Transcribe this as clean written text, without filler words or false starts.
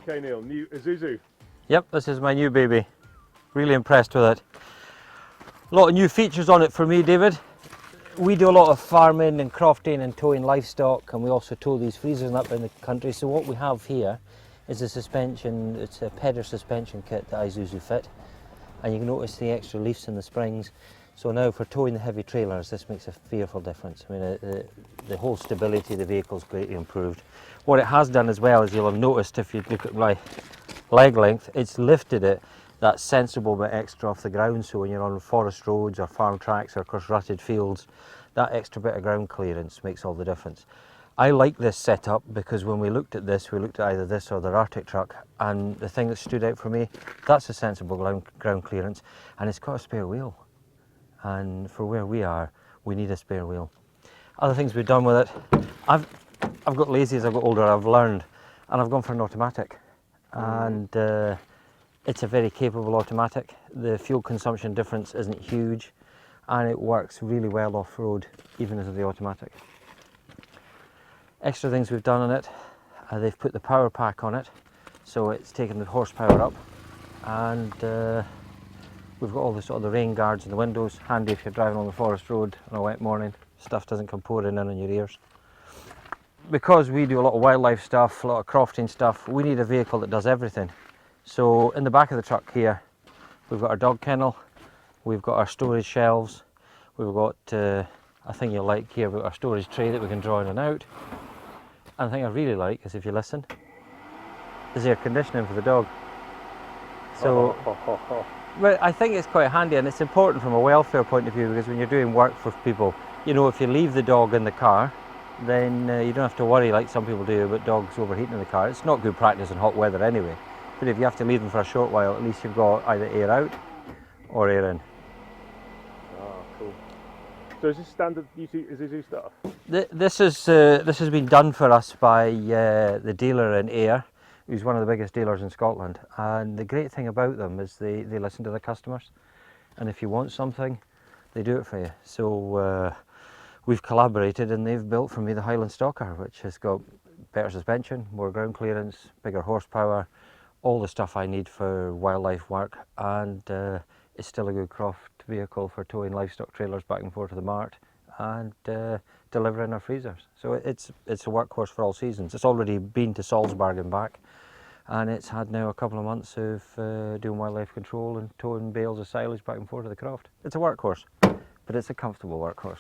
Okay, Neil, new Isuzu. Yep, this is my new baby. Really impressed with it. A lot of new features on it for me, David. We do a lot of farming and crofting and towing livestock, and we also tow these freezers up in the country. So what we have here is a suspension. It's a pedal suspension kit that Isuzu fit, and you can notice the extra leaves in the springs. So now for towing the heavy trailers, this makes a fearful difference. I mean, the whole stability of the vehicle is greatly improved. What it has done as well, as you'll have noticed if you look at my leg length, it's lifted it that sensible bit extra off the ground. So when you're on forest roads or farm tracks or across rutted fields, that extra bit of ground clearance makes all the difference. I like this setup because when we looked at this, we looked at either this or the Arctic truck, and the thing that stood out for me, that's a sensible ground clearance, and it's got a spare wheel. And for where we are, we need a spare wheel. Other things we've done with it, I've got lazy as I've got older, I've learned, and I've gone for an automatic. And it's a very capable automatic. The fuel consumption difference isn't huge, and it works really well off-road, even as the automatic. Extra things we've done on it, they've put the power pack on it, so it's taken the horsepower up, and we've got all the sort of the rain guards in the windows, handy if you're driving on the forest road on a wet morning, stuff doesn't come pouring in on your ears. Because we do a lot of wildlife stuff, a lot of crofting stuff, we need a vehicle that does everything. So in the back of the truck here, we've got our dog kennel, we've got our storage shelves, we've got a thing you'll like here, we've got our storage tray that we can draw in and out. And the thing I really like is, if you listen, is air conditioning for the dog. So, but I think it's quite handy, and it's important from a welfare point of view, because when you're doing work for people, you know, if you leave the dog in the car, then you don't have to worry like some people do about dogs overheating in the car. It's not good practice in hot weather anyway, but if you have to leave them for a short while, at least you've got either air out or air in. Oh, cool. So is this standard Isuzu stuff? This has been done for us by the dealer in Ayr, who's one of the biggest dealers in Scotland. And the great thing about them is they listen to the customers, and if you want something, they do it for you. So we've collaborated, and they've built for me the Highlands Stalker, which has got better suspension, more ground clearance, bigger horsepower, all the stuff I need for wildlife work, and it's still a good croft vehicle for towing livestock trailers back and forth to the mart and delivering our freezers. So it's a workhorse for all seasons. It's already been to Salzburg and back, and it's had now a couple of months of doing wildlife control and towing bales of silage back and forth to the croft. It's a workhorse, but it's a comfortable workhorse.